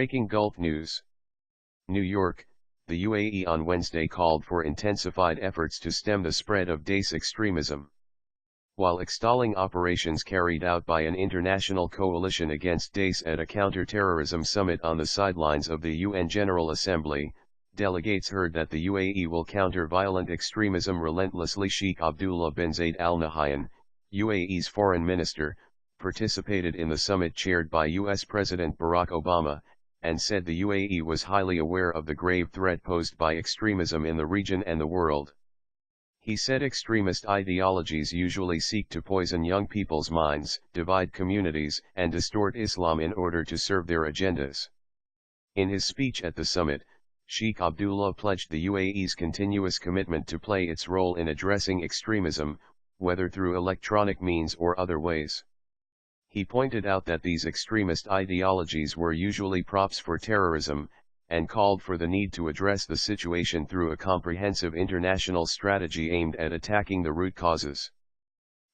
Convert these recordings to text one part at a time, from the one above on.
Breaking Gulf News. New York, the UAE on Wednesday called for intensified efforts to stem the spread of Daesh extremism. While extolling operations carried out by an international coalition against Daesh at a counter-terrorism summit on the sidelines of the UN General Assembly, delegates heard that the UAE will counter violent extremism relentlessly. Sheikh Abdullah bin Zayed Al Nahyan, UAE's foreign minister, participated in the summit chaired by US President Barack Obama, and said the UAE was highly aware of the grave threat posed by extremism in the region and the world. He said extremist ideologies usually seek to poison young people's minds, divide communities, and distort Islam in order to serve their agendas. In his speech at the summit, Sheikh Abdullah pledged the UAE's continuous commitment to play its role in addressing extremism, whether through electronic means or other ways. He pointed out that these extremist ideologies were usually props for terrorism, and called for the need to address the situation through a comprehensive international strategy aimed at attacking the root causes.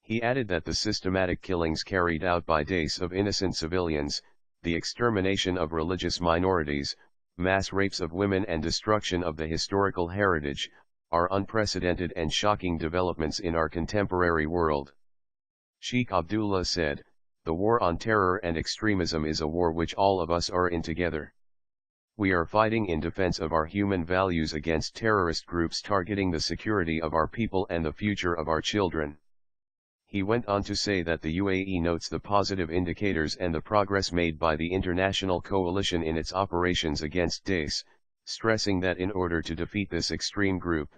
He added that the systematic killings carried out by Daesh of innocent civilians, the extermination of religious minorities, mass rapes of women and destruction of the historical heritage, are unprecedented and shocking developments in our contemporary world. Sheikh Abdullah said, "The war on terror and extremism is a war which all of us are in together. We are fighting in defense of our human values against terrorist groups targeting the security of our people and the future of our children." He went on to say that the UAE notes the positive indicators and the progress made by the international coalition in its operations against Daesh, stressing that in order to defeat this extreme group,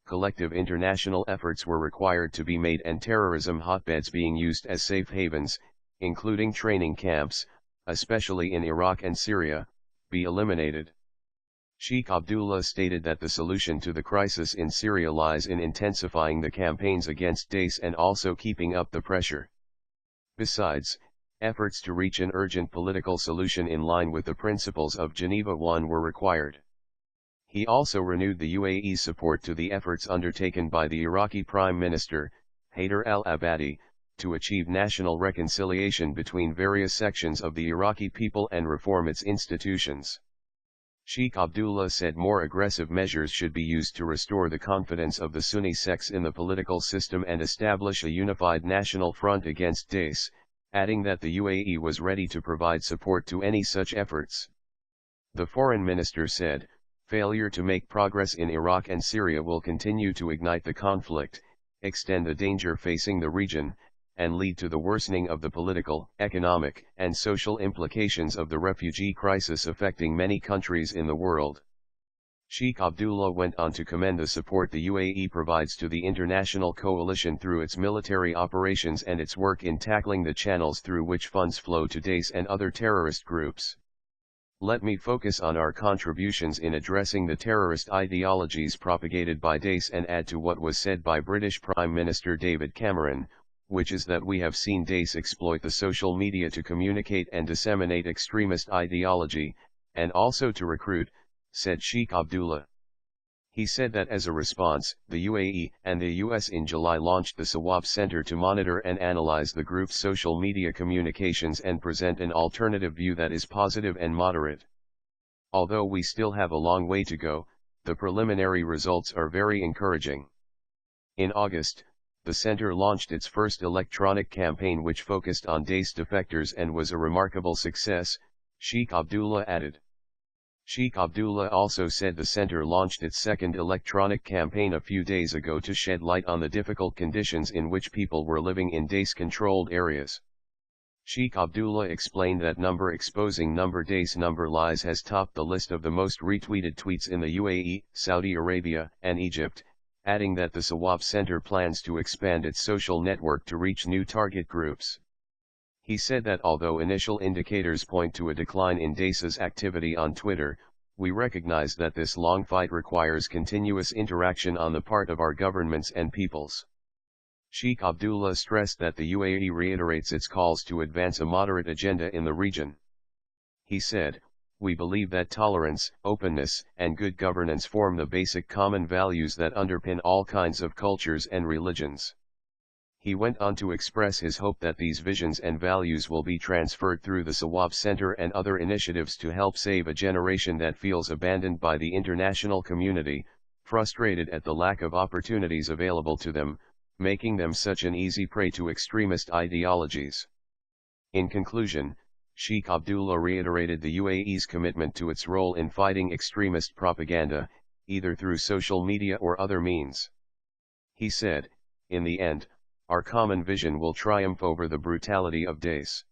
collective international efforts were required to be made and terrorism hotbeds being used as safe havens, including training camps, especially in Iraq and Syria, be eliminated. Sheikh Abdullah stated that the solution to the crisis in Syria lies in intensifying the campaigns against Daesh and also keeping up the pressure. Besides, efforts to reach an urgent political solution in line with the principles of Geneva I were required. He also renewed the UAE's support to the efforts undertaken by the Iraqi Prime Minister, Haider al-Abadi, to achieve national reconciliation between various sections of the Iraqi people and reform its institutions. Sheikh Abdullah said more aggressive measures should be used to restore the confidence of the Sunni sects in the political system and establish a unified national front against Daesh, adding that the UAE was ready to provide support to any such efforts. The foreign minister said, "Failure to make progress in Iraq and Syria will continue to ignite the conflict, extend the danger facing the region, and lead to the worsening of the political, economic, and social implications of the refugee crisis affecting many countries in the world." Sheikh Abdullah went on to commend the support the UAE provides to the international coalition through its military operations and its work in tackling the channels through which funds flow to Daesh and other terrorist groups. "Let me focus on our contributions in addressing the terrorist ideologies propagated by Daesh and add to what was said by British Prime Minister David Cameron, which is that we have seen Daesh exploit the social media to communicate and disseminate extremist ideology, and also to recruit," said Sheikh Abdullah. He said that as a response, the UAE and the US in July launched the Sawab Center to monitor and analyze the group's social media communications and present an alternative view that is positive and moderate. Although we still have a long way to go, the preliminary results are very encouraging. In August, the center launched its first electronic campaign which focused on Daesh defectors and was a remarkable success, Sheikh Abdullah added. Sheikh Abdullah also said the center launched its second electronic campaign a few days ago to shed light on the difficult conditions in which people were living in Daesh-controlled areas. Sheikh Abdullah explained that number exposing number Daesh number lies has topped the list of the most retweeted tweets in the UAE, Saudi Arabia, and Egypt, adding that the Sawab Center plans to expand its social network to reach new target groups. He said that although initial indicators point to a decline in Daesh's activity on Twitter, we recognize that this long fight requires continuous interaction on the part of our governments and peoples. Sheikh Abdullah stressed that the UAE reiterates its calls to advance a moderate agenda in the region. He said, "We believe that tolerance, openness, and good governance form the basic common values that underpin all kinds of cultures and religions." He went on to express his hope that these visions and values will be transferred through the Sawab Center and other initiatives to help save a generation that feels abandoned by the international community, frustrated at the lack of opportunities available to them, making them such an easy prey to extremist ideologies. In conclusion, Sheikh Abdullah reiterated the UAE's commitment to its role in fighting extremist propaganda, either through social media or other means. He said, "In the end, our common vision will triumph over the brutality of Daesh."